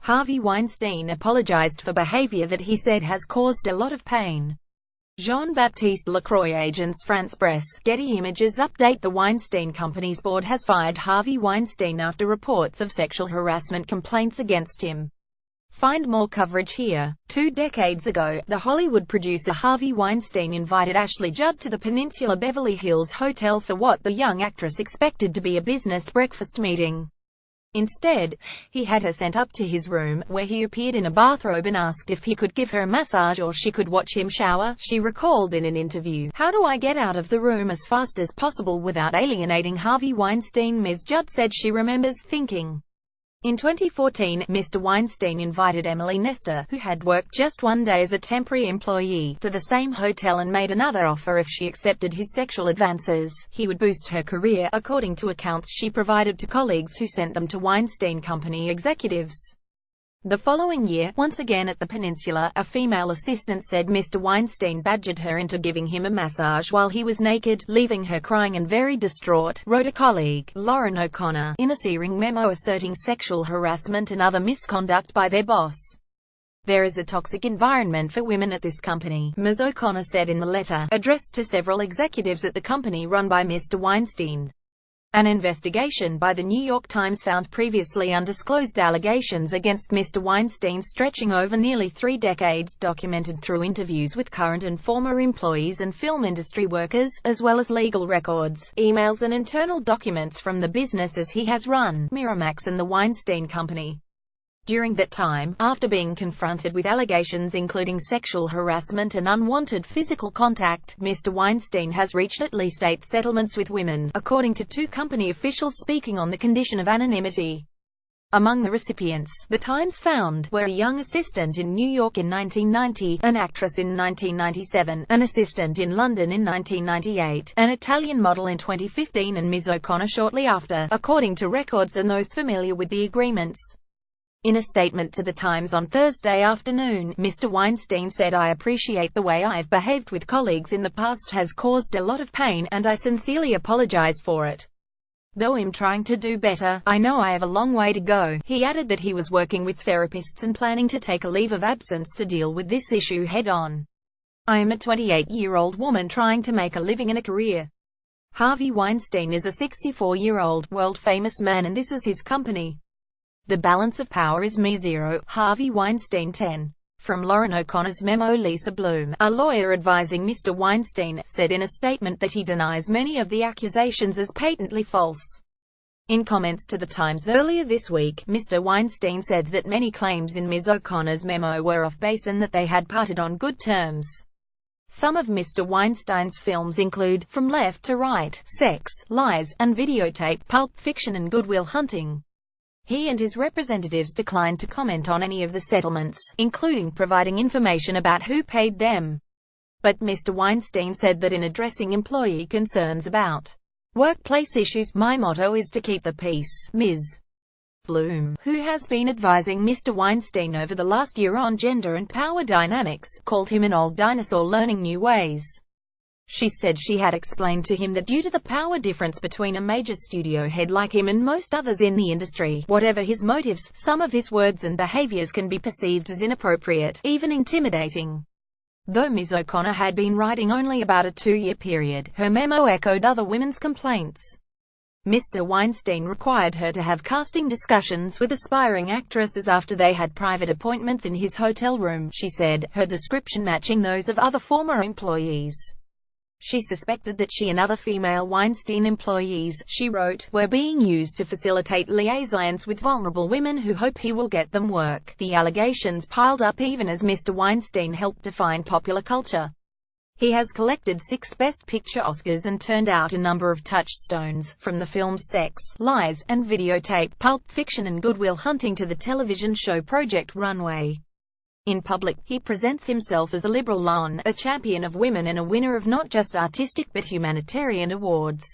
Harvey Weinstein apologized for behavior that he said has caused a lot of pain. Jean-Baptiste Lacroix, Agence France-Presse, Getty Images update. The Weinstein Company's board has fired Harvey Weinstein after reports of sexual harassment complaints against him. Find more coverage here. 2 decades ago, the Hollywood producer Harvey Weinstein invited Ashley Judd to the Peninsula Beverly Hills Hotel for what the young actress expected to be a business breakfast meeting. Instead, he had her sent up to his room, where he appeared in a bathrobe and asked if he could give her a massage or she could watch him shower. She recalled in an interview, "How do I get out of the room as fast as possible without alienating Harvey Weinstein?" Ms. Judd said she remembers thinking. In 2014, Mr. Weinstein invited Emily Nestor, who had worked just 1 day as a temporary employee, to the same hotel and made another offer if she accepted his sexual advances. He would boost her career, according to accounts she provided to colleagues who sent them to Weinstein Company executives. The following year, once again at the Peninsula, a female assistant said Mr. Weinstein badgered her into giving him a massage while he was naked, leaving her crying and very distraught, wrote a colleague, Lauren O'Connor, in a searing memo asserting sexual harassment and other misconduct by their boss. "There is a toxic environment for women at this company," Ms. O'Connor said in the letter, addressed to several executives at the company run by Mr. Weinstein. An investigation by the New York Times found previously undisclosed allegations against Mr. Weinstein stretching over nearly 3 decades, documented through interviews with current and former employees and film industry workers, as well as legal records, emails and internal documents from the businesses he has run, Miramax and the Weinstein Company. During that time, after being confronted with allegations including sexual harassment and unwanted physical contact, Mr. Weinstein has reached at least 8 settlements with women, according to 2 company officials speaking on the condition of anonymity. Among the recipients, the Times found, were a young assistant in New York in 1990, an actress in 1997, an assistant in London in 1998, an Italian model in 2015 and Ms. O'Connor shortly after, according to records and those familiar with the agreements. In a statement to the Times on Thursday afternoon, Mr. Weinstein said, "I appreciate the way I've behaved with colleagues in the past has caused a lot of pain, and I sincerely apologize for it. Though I'm trying to do better, I know I have a long way to go." He added that he was working with therapists and planning to take a leave of absence to deal with this issue head-on. "I am a 28-year-old woman trying to make a living and a career." Harvey Weinstein is a 64-year-old, world-famous man and this is his company. The balance of power is me-zero, Harvey Weinstein 10. From Lauren O'Connor's memo. Lisa Bloom, a lawyer advising Mr. Weinstein, said in a statement that he denies many of the accusations as patently false. In comments to the Times earlier this week, Mr. Weinstein said that many claims in Ms. O'Connor's memo were off base and that they had parted on good terms. Some of Mr. Weinstein's films include From Left to Right, Sex, Lies, and Videotape, Pulp Fiction and Good Will Hunting. He and his representatives declined to comment on any of the settlements, including providing information about who paid them. But Mr. Weinstein said that in addressing employee concerns about workplace issues, "My motto is to keep the peace." Ms. Bloom, who has been advising Mr. Weinstein over the last year on gender and power dynamics, called him an old dinosaur learning new ways. She said she had explained to him that due to the power difference between a major studio head like him and most others in the industry, whatever his motives, some of his words and behaviors can be perceived as inappropriate, even intimidating. Though Ms. O'Connor had been writing only about a 2-year period, her memo echoed other women's complaints. Mr. Weinstein required her to have casting discussions with aspiring actresses after they had private appointments in his hotel room, she said, her description matching those of other former employees. She suspected that she and other female Weinstein employees, she wrote, were being used to facilitate liaisons with vulnerable women who hope he will get them work. The allegations piled up even as Mr. Weinstein helped define popular culture. He has collected 6 Best Picture Oscars and turned out a number of touchstones, from the films Sex, Lies, and Videotape, Pulp Fiction and Good Will Hunting to the television show Project Runway. In public, he presents himself as a liberal lone, a champion of women and a winner of not just artistic but humanitarian awards.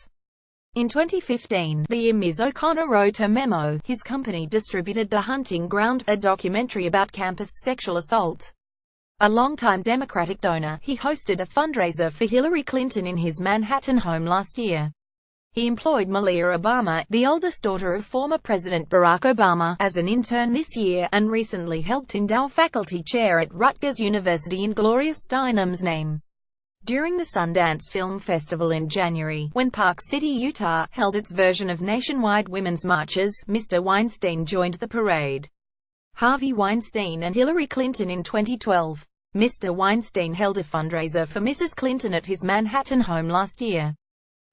In 2015, the year Ms. O'Connor wrote her memo, his company distributed The Hunting Ground, a documentary about campus sexual assault. A longtime Democratic donor, he hosted a fundraiser for Hillary Clinton in his Manhattan home last year. He employed Malia Obama, the oldest daughter of former President Barack Obama, as an intern this year, and recently helped endow faculty chair at Rutgers University in Gloria Steinem's name. During the Sundance Film Festival in January, when Park City, Utah, held its version of nationwide women's marches, Mr. Weinstein joined the parade. Harvey Weinstein and Hillary Clinton in 2012. Mr. Weinstein held a fundraiser for Mrs. Clinton at his Manhattan home last year.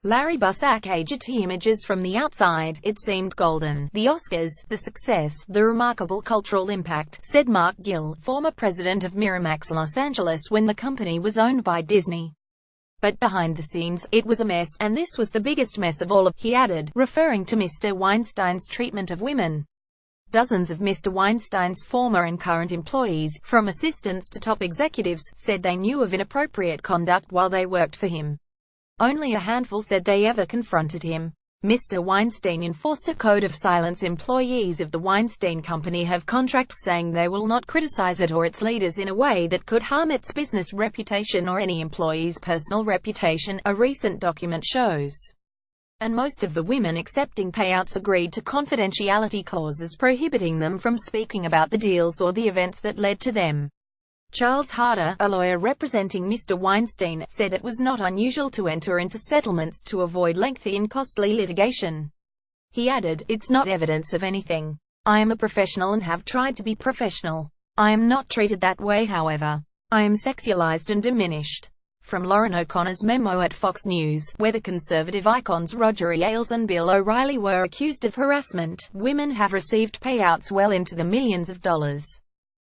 Larry Bussack aged images from the outside. It seemed golden. The Oscars, the success, the remarkable cultural impact, said Mark Gill, former president of Miramax Los Angeles when the company was owned by Disney. But behind the scenes, it was a mess, and this was the biggest mess of all, he added, referring to Mr. Weinstein's treatment of women. Dozens of Mr. Weinstein's former and current employees, from assistants to top executives, said they knew of inappropriate conduct while they worked for him. Only a handful said they ever confronted him. Mr. Weinstein enforced a code of silence. Employees of the Weinstein Company have contracts saying they will not criticize it or its leaders in a way that could harm its business reputation or any employee's personal reputation, a recent document shows. And most of the women accepting payouts agreed to confidentiality clauses prohibiting them from speaking about the deals or the events that led to them. Charles Harder, a lawyer representing Mr. Weinstein, said it was not unusual to enter into settlements to avoid lengthy and costly litigation. He added, "It's not evidence of anything. I am a professional and have tried to be professional. I am not treated that way, however. I am sexualized and diminished." From Lauren O'Connor's memo at Fox News, where the conservative icons Roger Ailes and Bill O'Reilly were accused of harassment, women have received payouts well into the millions of dollars.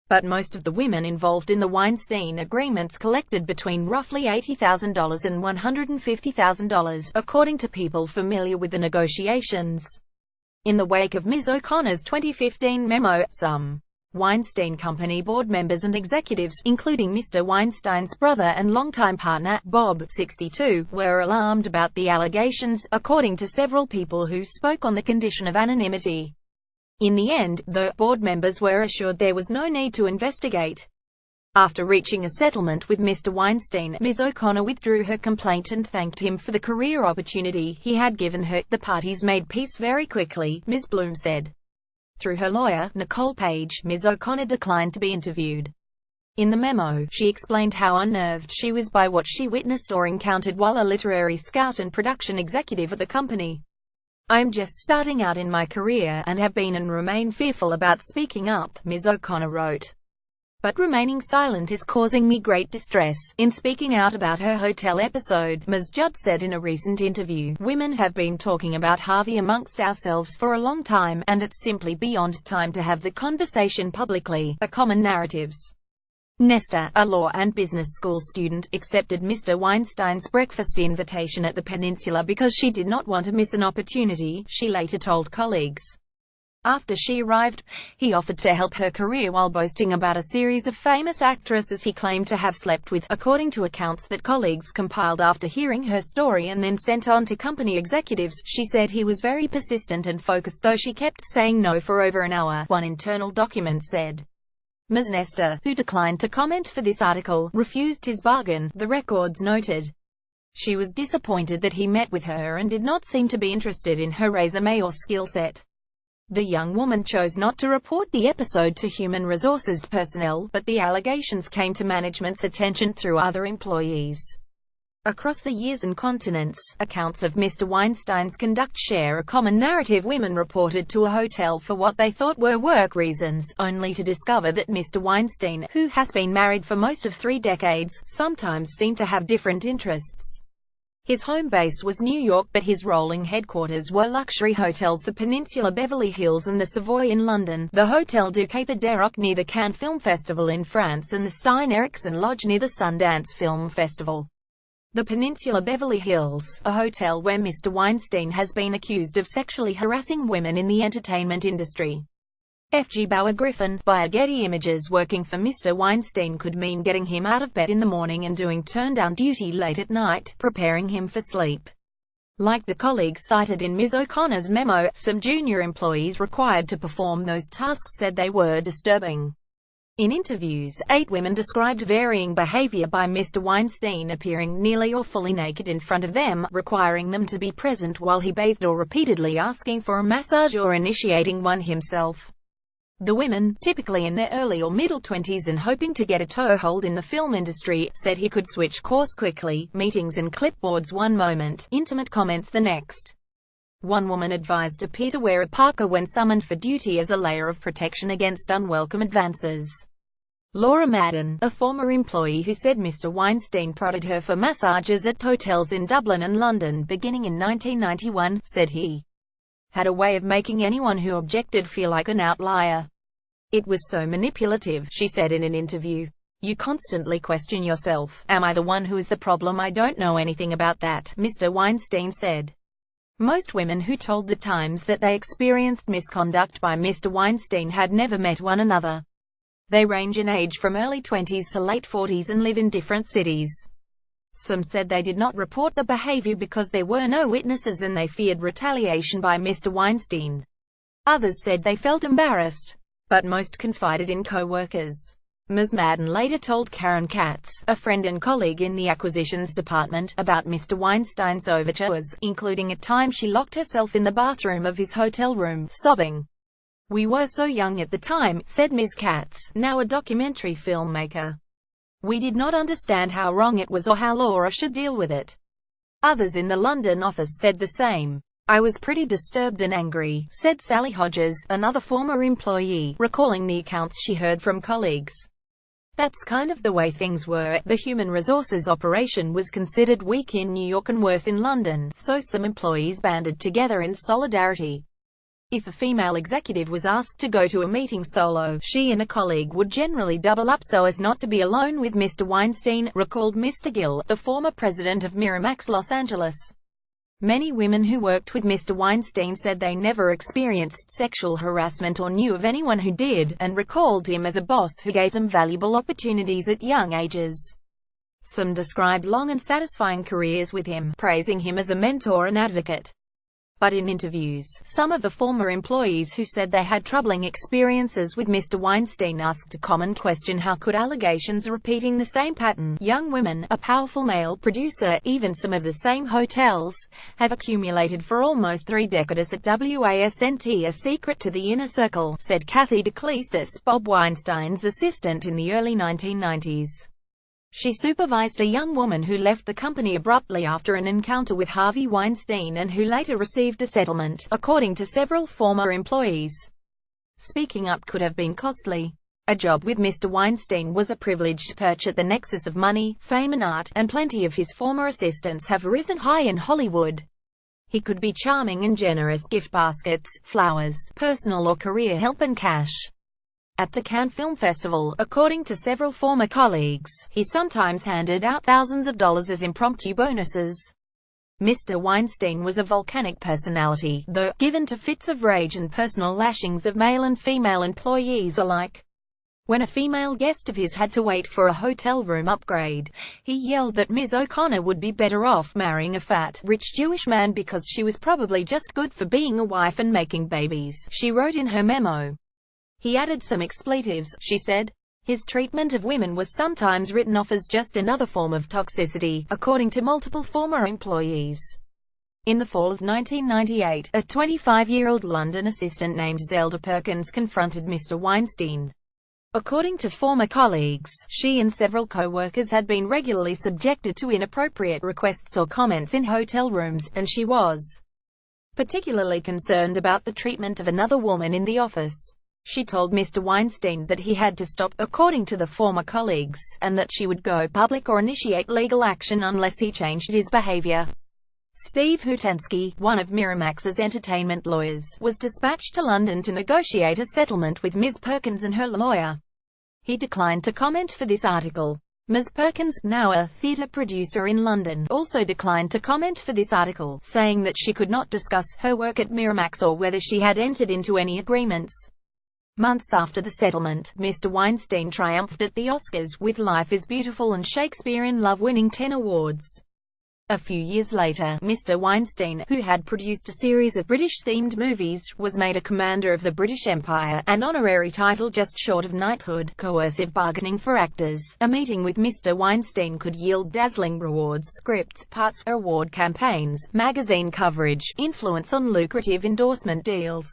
But most of the women involved in the Weinstein agreements collected between roughly $80,000 and $150,000, according to people familiar with the negotiations. In the wake of Ms. O'Connor's 2015 memo, some Weinstein Company board members and executives, including Mr. Weinstein's brother and longtime partner, Bob, 62, were alarmed about the allegations, according to several people who spoke on the condition of anonymity. In the end, the board members were assured there was no need to investigate. After reaching a settlement with Mr. Weinstein, Ms. O'Connor withdrew her complaint and thanked him for the career opportunity he had given her. "The parties made peace very quickly," Ms. Bloom said. Through her lawyer, Nicole Page, Ms. O'Connor declined to be interviewed. In the memo, she explained how unnerved she was by what she witnessed or encountered while a literary scout and production executive at the company. "I am just starting out in my career, and have been and remain fearful about speaking up," Ms. O'Connor wrote. "But remaining silent is causing me great distress." In speaking out about her hotel episode, Ms. Judd said in a recent interview, "Women have been talking about Harvey amongst ourselves for a long time, and it's simply beyond time to have the conversation publicly." A common narratives. Nesta, a law and business school student, accepted Mr. Weinstein's breakfast invitation at the Peninsula because she did not want to miss an opportunity, she later told colleagues. After she arrived, he offered to help her career while boasting about a series of famous actresses he claimed to have slept with, according to accounts that colleagues compiled after hearing her story and then sent on to company executives. She said he was very persistent and focused, though she kept saying no for over an hour, one internal document said. Ms. Nesta, who declined to comment for this article, refused his bargain, the records noted. She was disappointed that he met with her and did not seem to be interested in her resume or skill set. The young woman chose not to report the episode to human resources personnel, but the allegations came to management's attention through other employees. Across the years and continents, accounts of Mr. Weinstein's conduct share a common narrative. Women reported to a hotel for what they thought were work reasons, only to discover that Mr. Weinstein, who has been married for most of 3 decades, sometimes seemed to have different interests. His home base was New York, but his rolling headquarters were luxury hotels: the Peninsula Beverly Hills and the Savoy in London, the Hotel du Cape d'Europe near the Cannes Film Festival in France, and the Stein Eriksen Lodge near the Sundance Film Festival. The Peninsula Beverly Hills, a hotel where Mr. Weinstein has been accused of sexually harassing women in the entertainment industry. F.G. Bauer Griffin, via Getty Images. Working for Mr. Weinstein could mean getting him out of bed in the morning and doing turn-down duty late at night, preparing him for sleep. Like the colleagues cited in Ms. O'Connor's memo, some junior employees required to perform those tasks said they were disturbing. In interviews, 8 women described varying behavior by Mr. Weinstein, appearing nearly or fully naked in front of them, requiring them to be present while he bathed, or repeatedly asking for a massage or initiating one himself. The women, typically in their early or middle 20s and hoping to get a toehold in the film industry, said he could switch course quickly, meetings and clipboards one moment, intimate comments the next. One woman advised Appear to wear a parka when summoned for duty as a layer of protection against unwelcome advances. Laura Madden, a former employee who said Mr. Weinstein prodded her for massages at hotels in Dublin and London beginning in 1991, said he had a way of making anyone who objected feel like an outlier. It was so manipulative, she said in an interview. You constantly question yourself. Am I the one who is the problem? I don't know anything about that, Mr. Weinstein said. Most women who told The Times that they experienced misconduct by Mr. Weinstein had never met one another. They range in age from early 20s to late 40s and live in different cities. Some said they did not report the behavior because there were no witnesses and they feared retaliation by Mr. Weinstein. Others said they felt embarrassed, but most confided in co-workers. Ms. Madden later told Karen Katz, a friend and colleague in the acquisitions department, about Mr. Weinstein's overtures, including a time she locked herself in the bathroom of his hotel room, sobbing. We were so young at the time, said Ms. Katz, now a documentary filmmaker. We did not understand how wrong it was or how Laura should deal with it. Others in the London office said the same. I was pretty disturbed and angry, said Sally Hodges, another former employee, recalling the accounts she heard from colleagues. That's kind of the way things were. The human resources operation was considered weak in New York and worse in London, so some employees banded together in solidarity. If a female executive was asked to go to a meeting solo, she and a colleague would generally double up so as not to be alone with Mr. Weinstein, recalled Mr. Gill, the former president of Miramax Los Angeles. Many women who worked with Mr. Weinstein said they never experienced sexual harassment or knew of anyone who did, and recalled him as a boss who gave them valuable opportunities at young ages. Some described long and satisfying careers with him, praising him as a mentor and advocate. But in interviews, some of the former employees who said they had troubling experiences with Mr. Weinstein asked a common question: how could allegations repeating the same pattern, young women, a powerful male producer, even some of the same hotels, have accumulated for almost 3 decades at WASNT? A secret to the inner circle, said Kathy DeClesis, Bob Weinstein's assistant in the early 1990s. She supervised a young woman who left the company abruptly after an encounter with Harvey Weinstein and who later received a settlement, according to several former employees. Speaking up could have been costly. A job with Mr. Weinstein was a privileged perch at the nexus of money, fame and art, and plenty of his former assistants have risen high in Hollywood. He could be charming and generous: gift baskets, flowers, personal or career help and cash. At the Cannes Film Festival, according to several former colleagues, he sometimes handed out thousands of dollars as impromptu bonuses. Mr. Weinstein was a volcanic personality, though, given to fits of rage and personal lashings of male and female employees alike. When a female guest of his had to wait for a hotel room upgrade, he yelled that Ms. O'Connor would be better off marrying a fat, rich Jewish man because she was probably just good for being a wife and making babies, she wrote in her memo. He added some expletives, she said. His treatment of women was sometimes written off as just another form of toxicity, according to multiple former employees. In the fall of 1998, a 25-year-old London assistant named Zelda Perkins confronted Mr. Weinstein. According to former colleagues, she and several co-workers had been regularly subjected to inappropriate requests or comments in hotel rooms, and she was particularly concerned about the treatment of another woman in the office. She told Mr. Weinstein that he had to stop, according to the former colleagues, and that she would go public or initiate legal action unless he changed his behavior. Steve Hutensky, one of Miramax's entertainment lawyers, was dispatched to London to negotiate a settlement with Ms. Perkins and her lawyer. He declined to comment for this article. Ms. Perkins, now a theatre producer in London, also declined to comment for this article, saying that she could not discuss her work at Miramax or whether she had entered into any agreements. Months after the settlement, Mr. Weinstein triumphed at the Oscars, with Life is Beautiful and Shakespeare in Love winning 10 awards. A few years later, Mr. Weinstein, who had produced a series of British-themed movies, was made a commander of the British Empire, an honorary title just short of knighthood. Coercive bargaining for actors. A meeting with Mr. Weinstein could yield dazzling rewards, scripts, parts, award campaigns, magazine coverage, influence on lucrative endorsement deals.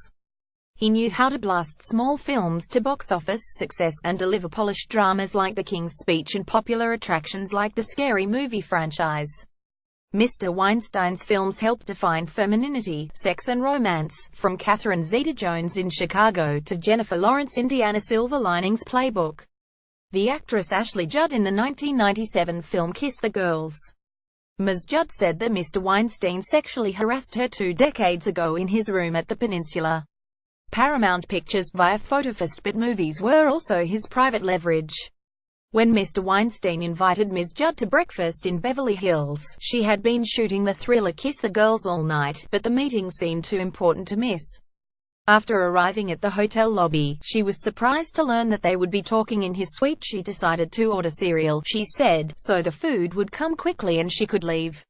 He knew how to blast small films to box office success, and deliver polished dramas like The King's Speech and popular attractions like the Scary Movie franchise. Mr. Weinstein's films helped define femininity, sex and romance, from Catherine Zeta-Jones in Chicago to Jennifer Lawrence Indiana Silver Linings Playbook. The actress Ashley Judd in the 1997 film Kiss the Girls. Ms. Judd said that Mr. Weinstein sexually harassed her 2 decades ago in his room at the Peninsula. Paramount Pictures via PhotoFest, but movies were also his private leverage. When Mr. Weinstein invited Ms. Judd to breakfast in Beverly Hills, she had been shooting the thriller Kiss the Girls all night, but the meeting seemed too important to miss. After arriving at the hotel lobby, she was surprised to learn that they would be talking in his suite. She decided to order cereal, she said, so the food would come quickly and she could leave.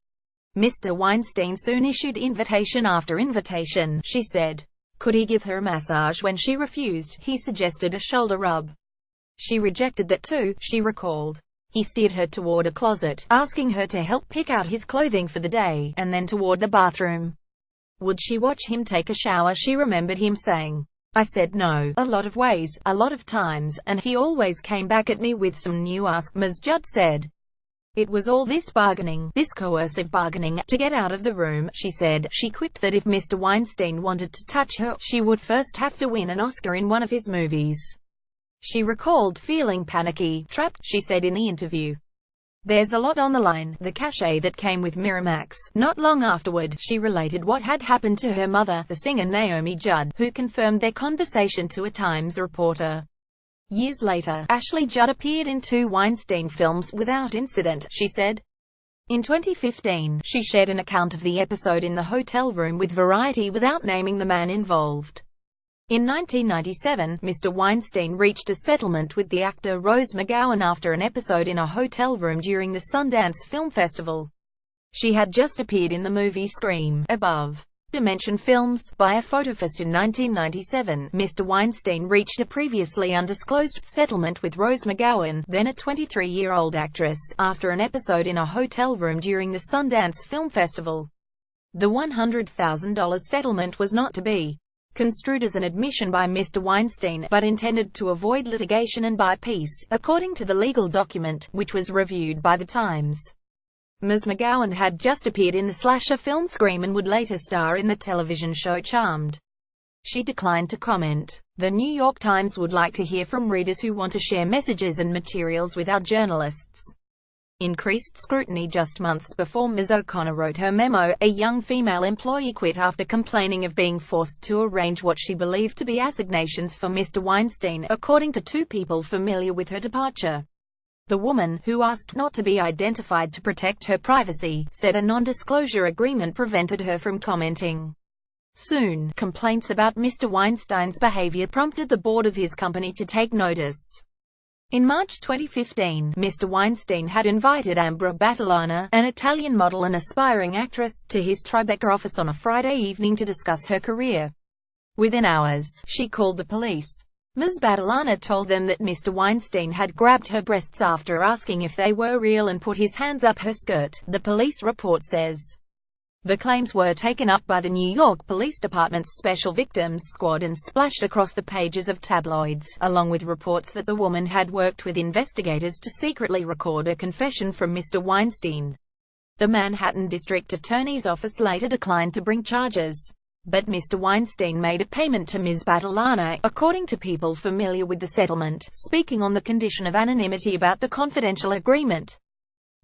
Mr. Weinstein soon issued invitation after invitation, she said. Could he give her a massage when she refused? He suggested a shoulder rub. She rejected that too, she recalled. He steered her toward a closet, asking her to help pick out his clothing for the day, and then toward the bathroom. Would she watch him take a shower? She remembered him saying, I said no, a lot of ways, a lot of times, and he always came back at me with some new ask, Ms. Judd said. It was all this bargaining, this coercive bargaining, to get out of the room, she said. She quipped that if Mr. Weinstein wanted to touch her, she would first have to win an Oscar in one of his movies. She recalled feeling panicky, trapped, she said in the interview. There's a lot on the line, the cachet that came with Miramax. Not long afterward, she related what had happened to her mother, the singer Naomi Judd, who confirmed their conversation to a Times reporter. Years later, Ashley Judd appeared in 2 Weinstein films without incident, she said. In 2015, she shared an account of the episode in the hotel room with Variety without naming the man involved. In 1997, Mr. Weinstein reached a settlement with the actor Rose McGowan after an episode in a hotel room during the Sundance Film Festival. She had just appeared in the movie Scream, Above Dimension Films, by a PhotoFest in 1997. Mr. Weinstein reached a previously undisclosed settlement with Rose McGowan, then a 23-year-old actress, after an episode in a hotel room during the Sundance Film Festival. The $100,000 settlement was not to be construed as an admission by Mr. Weinstein, but intended to avoid litigation and buy peace, according to the legal document, which was reviewed by The Times. Ms. McGowan had just appeared in the slasher film Scream and would later star in the television show Charmed. She declined to comment. The New York Times would like to hear from readers who want to share messages and materials with our journalists. Increased scrutiny. Just months before Ms. O'Connor wrote her memo, a young female employee quit after complaining of being forced to arrange what she believed to be assignations for Mr. Weinstein, according to 2 people familiar with her departure. The woman, who asked not to be identified to protect her privacy, said a non-disclosure agreement prevented her from commenting. Soon, complaints about Mr. Weinstein's behavior prompted the board of his company to take notice. In March 2015, Mr. Weinstein had invited Ambra Battilana, an Italian model and aspiring actress, to his Tribeca office on a Friday evening to discuss her career. Within hours, she called the police. Ms. Battilana told them that Mr. Weinstein had grabbed her breasts after asking if they were real and put his hands up her skirt, the police report says. The claims were taken up by the New York Police Department's Special Victims Squad and splashed across the pages of tabloids, along with reports that the woman had worked with investigators to secretly record a confession from Mr. Weinstein. The Manhattan District Attorney's Office later declined to bring charges. But Mr. Weinstein made a payment to Ms. Battilana, according to people familiar with the settlement, speaking on the condition of anonymity about the confidential agreement.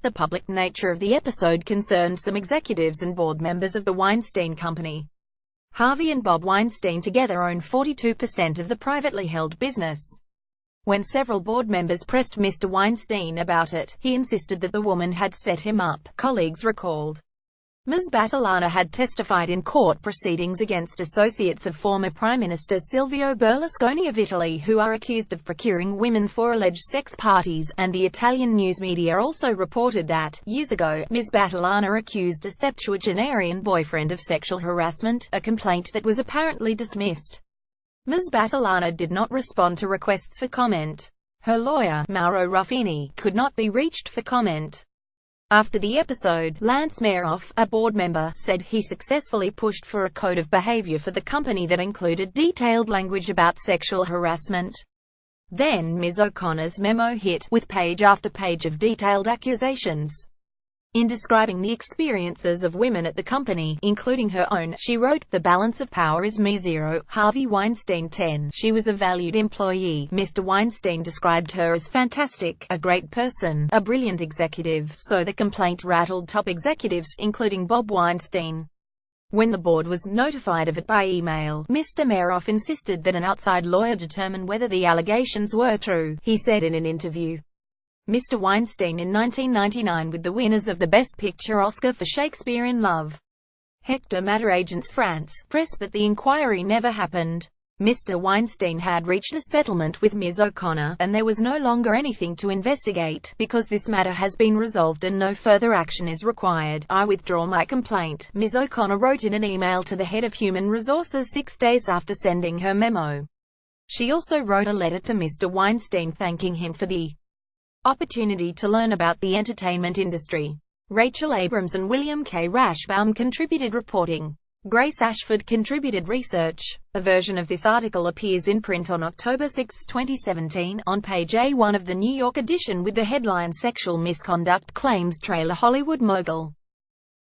The public nature of the episode concerned some executives and board members of the Weinstein Company. Harvey and Bob Weinstein together own 42% of the privately held business. When several board members pressed Mr. Weinstein about it, he insisted that the woman had set him up, colleagues recalled. Ms. Battilana had testified in court proceedings against associates of former Prime Minister Silvio Berlusconi of Italy who are accused of procuring women for alleged sex parties, and the Italian news media also reported that, years ago, Ms. Battilana accused a septuagenarian boyfriend of sexual harassment, a complaint that was apparently dismissed. Ms. Battilana did not respond to requests for comment. Her lawyer, Mauro Ruffini, could not be reached for comment. After the episode, Lance Meroff, a board member, said he successfully pushed for a code of behavior for the company that included detailed language about sexual harassment. Then Ms. O'Connor's memo hit, with page after page of detailed accusations. In describing the experiences of women at the company, including her own, she wrote, "The balance of power is me 0, Harvey Weinstein 10. She was a valued employee. Mr. Weinstein described her as fantastic, a great person, a brilliant executive." So the complaint rattled top executives, including Bob Weinstein. When the board was notified of it by email, Mr. Meroff insisted that an outside lawyer determine whether the allegations were true. He said in an interview, Mr. Weinstein in 1999 with the winners of the Best Picture Oscar for Shakespeare in Love. Hector Matter Agents France Press, but the inquiry never happened. Mr. Weinstein had reached a settlement with Ms. O'Connor, and there was no longer anything to investigate. Because this matter has been resolved and no further action is required, I withdraw my complaint, Ms. O'Connor wrote in an email to the head of Human Resources 6 days after sending her memo. She also wrote a letter to Mr. Weinstein thanking him for the opportunity to learn about the entertainment industry. Rachel Abrams and William K. Rashbaum contributed reporting. Grace Ashford contributed research. A version of this article appears in print on October 6, 2017, on page A1 of the New York edition with the headline "Sexual Misconduct Claims Trailer Hollywood Mogul."